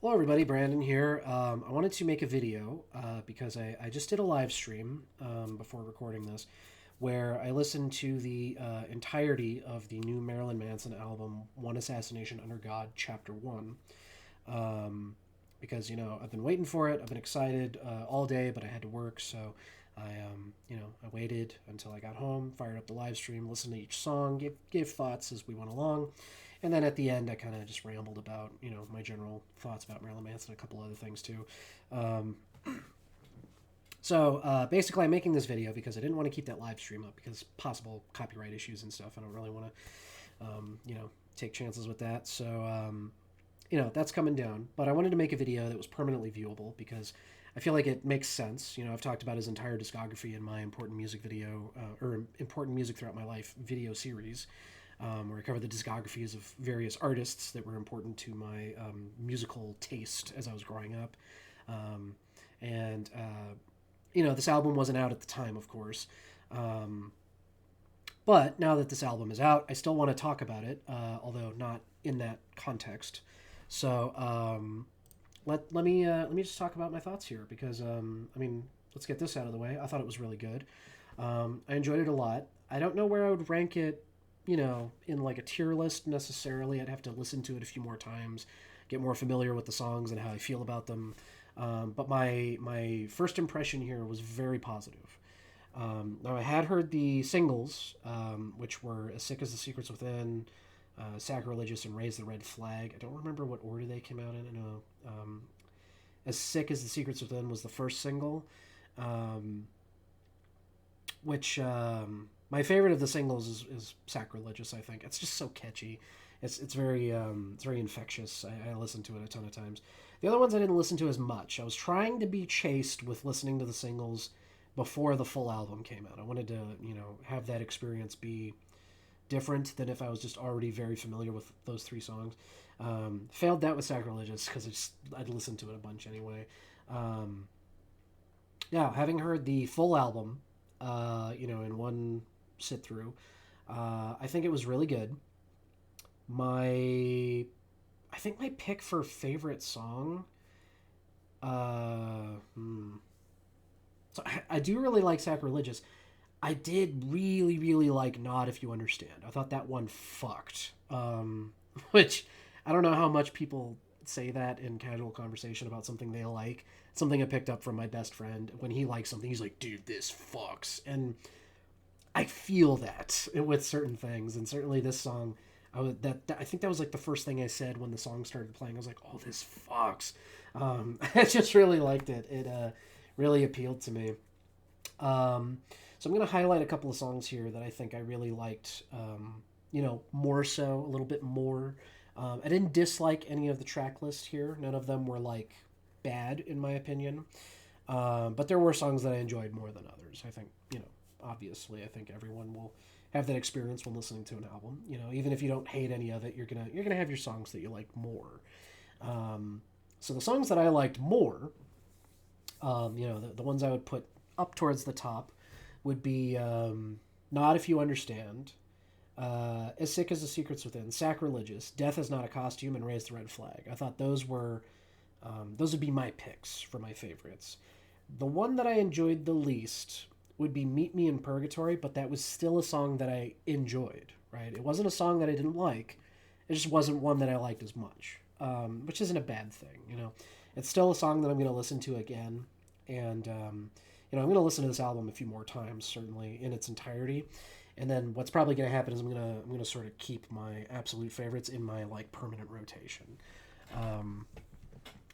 Hello, everybody. Brandon here. I wanted to make a video because I just did a live stream before recording this where I listened to the entirety of the new Marilyn Manson album, One Assassination Under God, Chapter 1. Because, I've been waiting for it. I've been excited all day, but I had to work. So I waited until I got home, fired up the live stream, listened to each song, gave thoughts as we went along. And then at the end, I kind of just rambled about, my general thoughts about Marilyn Manson and a couple other things too. Um, basically, I'm making this video because I didn't want to keep that live stream up because possible copyright issues and stuff. I don't really want to, take chances with that. That's coming down. But I wanted to make a video that was permanently viewable because I feel like it makes sense. I've talked about his entire discography in my important music video, or important music throughout my life video series, where I cover the discographies of various artists that were important to my musical taste as I was growing up. Um, this album wasn't out at the time, of course. Um, but now that this album is out, I still want to talk about it, although not in that context. So let me just talk about my thoughts here because let's get this out of the way. I thought it was really good. I enjoyed it a lot. I don't know where I would rank it, in like a tier list necessarily. I'd have to listen to it a few more times, get more familiar with the songs and how I feel about them. But my first impression here was very positive. Now I had heard the singles, which were "As Sick as the Secrets Within," "Sacrilegious," and "Raise the Red Flag." I don't remember what order they came out in. I know "As Sick as the Secrets Within" was the first single, um, which my favorite of the singles is "Sacrilegious." I think it's just so catchy. It's very infectious. I listened to it a ton of times. The other ones I didn't listen to as much. I was trying to be chaste with listening to the singles before the full album came out. I wanted to have that experience be different than if I was just already very familiar with those three songs. Failed that with "Sacrilegious" because I'd listened to it a bunch anyway. Um, yeah, having heard the full album, in one sit through, I think it was really good. My, I think my pick for favorite song, uh, hmm. So I do really like "Sacrilegious." I did really, really like "Not If You Understand." I thought that one fucked. Which I don't know how much people say that in casual conversation about something they like. Something I picked up from my best friend. When he likes something, he's like, dude, this fucks. And I feel that with certain things. And certainly this song, I think that was like the first thing I said when the song started playing. I was like, oh, this fucks. I just really liked it. It really appealed to me. Um, so I'm going to highlight a couple of songs here that I think I really liked, more so, a little bit more. I didn't dislike any of the track list here. None of them were like bad, in my opinion. But there were songs that I enjoyed more than others. I think, obviously, I think everyone will have that experience when listening to an album. Even if you don't hate any of it, you're gonna have your songs that you like more. So the songs that I liked more, the ones I would put up towards the top would be "Not If You Understand," "As Sick as the Secrets Within," "Sacrilegious," "Death Is Not a Costume," and "Raise the Red Flag." I thought those would be my picks for my favorites. The one that I enjoyed the least would be "Meet Me in Purgatory," but that was still a song that I enjoyed, right? It wasn't a song that I didn't like. It just wasn't one that I liked as much, which isn't a bad thing. It's still a song that I'm going to listen to again. And, I'm going to listen to this album a few more times, certainly, in its entirety. And then what's probably going to happen is I'm gonna sort of keep my absolute favorites in my like permanent rotation. Um,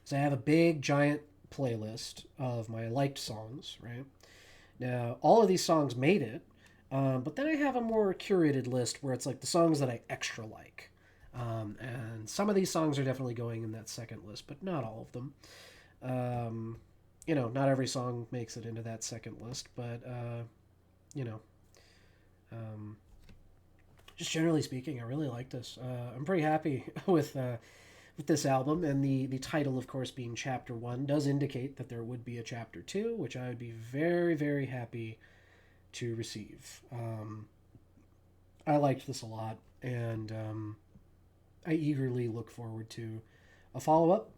so I have a big giant playlist of my liked songs, right? Now, all of these songs made it, but then I have a more curated list where it's like the songs that I extra like. And some of these songs are definitely going in that second list, but not all of them. Um, not every song makes it into that second list, but, you know, um, just generally speaking, I really like this. I'm pretty happy with this album, and the title, of course, being Chapter One, does indicate that there would be a Chapter Two, which I would be very, very happy to receive. I liked this a lot, and I eagerly look forward to a follow up.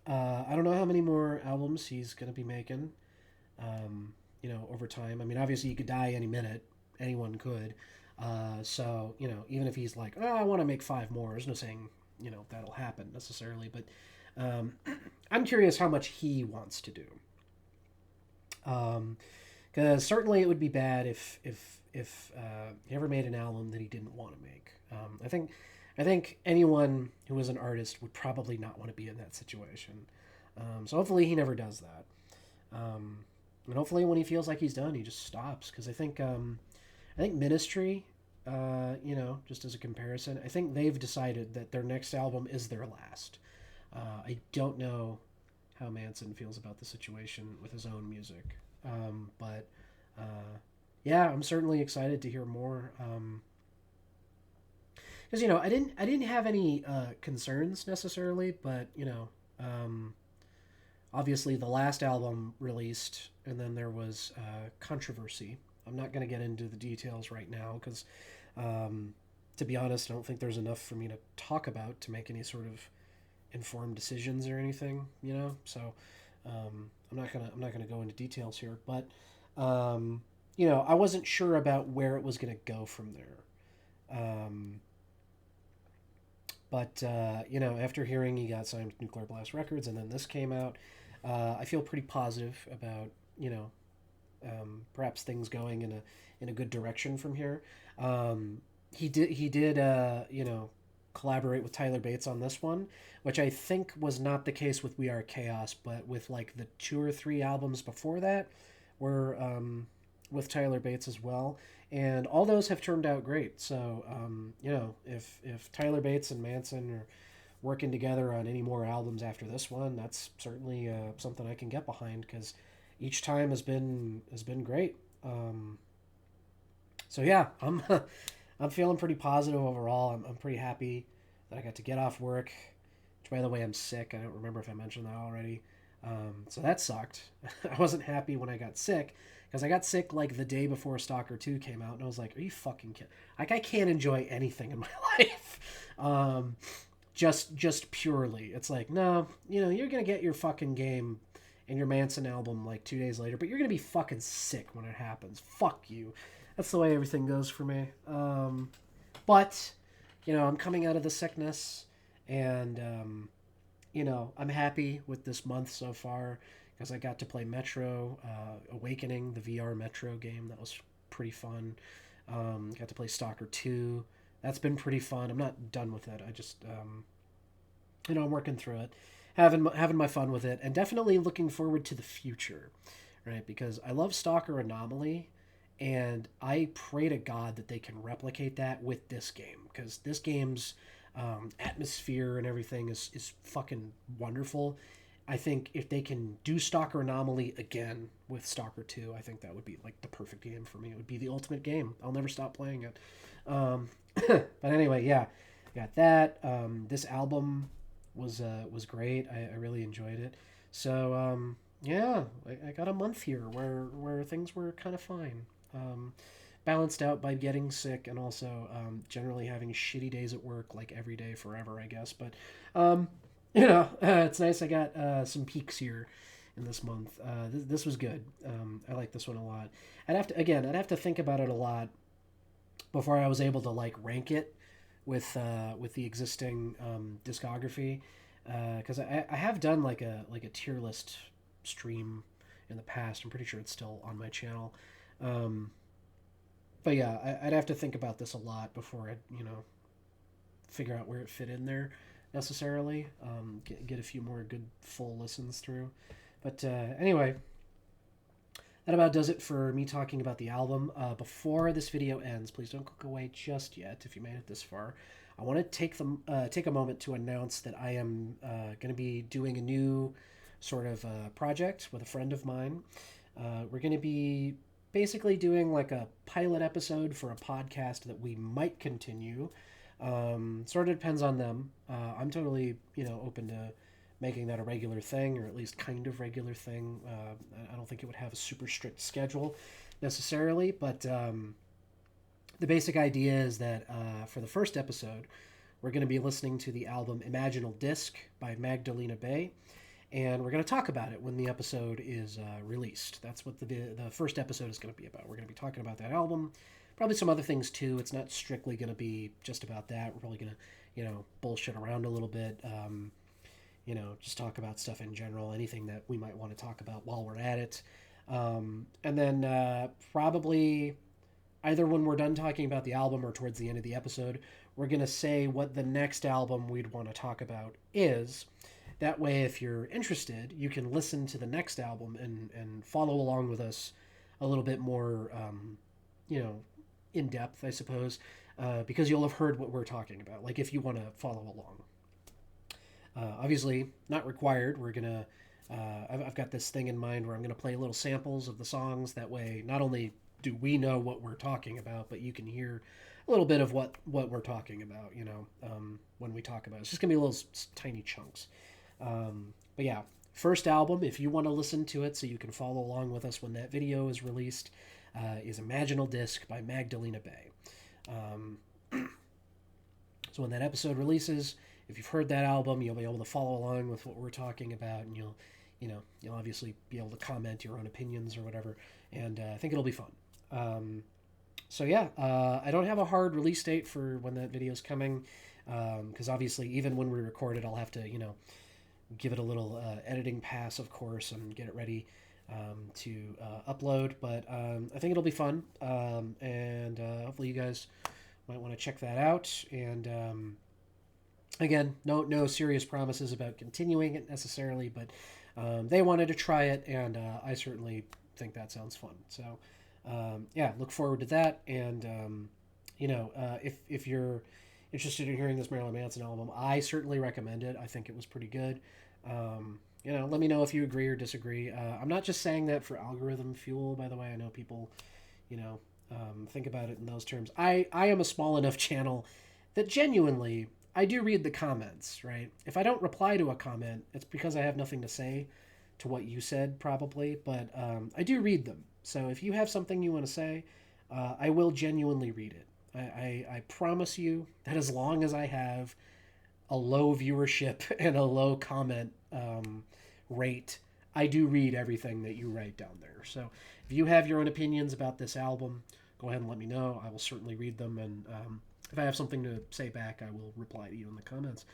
I don't know how many more albums he's going to be making, over time. I mean, obviously, you could die any minute. Anyone could. So, even if he's like, oh, I want to make five more, there's no saying, that'll happen necessarily. But I'm curious how much he wants to do. Because certainly it would be bad if he ever made an album that he didn't want to make. I think anyone who is an artist would probably not want to be in that situation. So hopefully he never does that. And hopefully when he feels like he's done, he just stops. Because I think Ministry, just as a comparison, I think they've decided that their next album is their last. I don't know how Manson feels about the situation with his own music, but yeah, I'm certainly excited to hear more. Because I didn't have any concerns necessarily, but obviously the last album released, and then there was controversy. I'm not going to get into the details right now because, to be honest, I don't think there's enough for me to talk about to make any sort of informed decisions or anything. So I'm not gonna go into details here, but I wasn't sure about where it was gonna go from there. But after hearing he got signed with Nuclear Blast Records, and then this came out, I feel pretty positive about perhaps things going in a good direction from here. He did collaborate with Tyler Bates on this one, which I think was not the case with We Are Chaos, but with like the two or three albums before that were with Tyler Bates as well, and all those have turned out great. So if Tyler Bates and Manson are working together on any more albums after this one, that's certainly something I can get behind because each time has been great. So yeah, I'm feeling pretty positive overall. I'm pretty happy that I got to get off work. Which, by the way, I'm sick. I don't remember if I mentioned that already. So that sucked. I wasn't happy when I got sick because I got sick like the day before Stalker 2 came out, and I was like, "Are you fucking kidding?" Like I can't enjoy anything in my life. Just purely, it's like no, you're gonna get your fucking game and your Manson album like 2 days later, but you're gonna be fucking sick when it happens. Fuck you. That's the way everything goes for me. But I'm coming out of the sickness, and I'm happy with this month so far because I got to play Metro Awakening, the VR Metro game. That was pretty fun. Got to play Stalker 2. That's been pretty fun. I'm not done with it. I just I'm working through it, having my fun with it, and definitely looking forward to the future, right? Because I love Stalker Anomaly, and I pray to God that they can replicate that with this game because this game's atmosphere and everything is fucking wonderful. I think if they can do Stalker Anomaly again with Stalker 2, I think that would be like the perfect game for me. It would be the ultimate game. I'll never stop playing it. But anyway, yeah, I got that. This album was great. I really enjoyed it. So yeah, I got a month here where things were kind of fine. Balanced out by getting sick and also generally having shitty days at work like every day forever, I guess. But it's nice I got some peaks here in this month. This was good. I like this one a lot. I'd have to think about it a lot before I was able to like rank it with the existing discography because I have done like a tier list stream in the past. I'm pretty sure it's still on my channel. But yeah, I'd have to think about this a lot before I figure out where it fit in there necessarily. Get a few more good full listens through. But anyway, that about does it for me talking about the album. Before this video ends, please don't click away just yet if you made it this far. I want to take a moment to announce that I am going to be doing a new sort of project with a friend of mine. We're going to be basically doing like a pilot episode for a podcast that we might continue. Sort of depends on them. I'm totally open to making that a regular thing, or at least kind of regular thing. I don't think it would have a super strict schedule necessarily, but the basic idea is that for the first episode, we're going to be listening to the album Imaginal Disc by Magdalena Bay. and we're going to talk about it when the episode is released. That's what the first episode is going to be about. We're going to be talking about that album, probably some other things too. It's not strictly going to be just about that. We're probably going to, bullshit around a little bit. Just talk about stuff in general, anything that we might want to talk about while we're at it. And then probably either when we're done talking about the album or towards the end of the episode, we're going to say what the next album we'd want to talk about is. That way, if you're interested, you can listen to the next album and follow along with us a little bit more, in depth, I suppose, because you'll have heard what we're talking about. Like if you want to follow along. Obviously, not required. We're gonna. I've got this thing in mind where I'm gonna play little samples of the songs. That way, not only do we know what we're talking about, but you can hear a little bit of what we're talking about. When we talk about it, it's just gonna be little tiny chunks. But yeah, first album. If you want to listen to it, so you can follow along with us when that video is released, is Imaginal Disc by Magdalena Bay. So when that episode releases, if you've heard that album, you'll be able to follow along with what we're talking about, and you'll obviously be able to comment your own opinions or whatever. And I think it'll be fun. So yeah, I don't have a hard release date for when that video's coming, because obviously even when we record it, I'll have to give it a little editing pass, of course, and get it ready to upload. But I think it'll be fun, and hopefully you guys might want to check that out. And again, no serious promises about continuing it necessarily, but they wanted to try it, and I certainly think that sounds fun. So yeah, look forward to that. And if you're interested in hearing this Marilyn Manson album, I certainly recommend it. I think it was pretty good. Let me know if you agree or disagree. I'm not just saying that for algorithm fuel, by the way. I know people, think about it in those terms. I am a small enough channel that genuinely I do read the comments, right? If I don't reply to a comment, it's because I have nothing to say to what you said, probably. But I do read them. So if you have something you want to say, I will genuinely read it. I promise you that as long as I have a low viewership and a low comment rate, I do read everything that you write down there. So if you have your own opinions about this album, go ahead and let me know. I will certainly read them, and if I have something to say back, I will reply to you in the comments.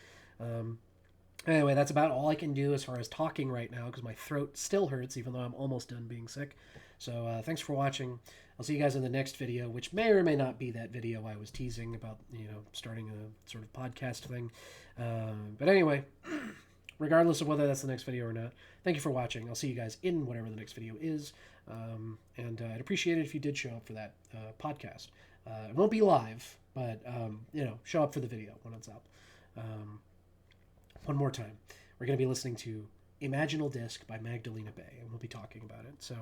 Anyway, that's about all I can do as far as talking right now, because my throat still hurts, even though I'm almost done being sick. So thanks for watching. I'll see you guys in the next video, which may or may not be that video I was teasing about, starting a sort of podcast thing. But anyway, regardless of whether that's the next video or not, thank you for watching. I'll see you guys in whatever the next video is. And I'd appreciate it if you did show up for that podcast. It won't be live, but, show up for the video when it's up. One more time, we're going to be listening to Imaginal Disc by Magdalena Bay, and we'll be talking about it. So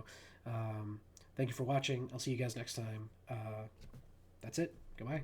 thank you for watching. I'll see you guys next time. That's it. Goodbye.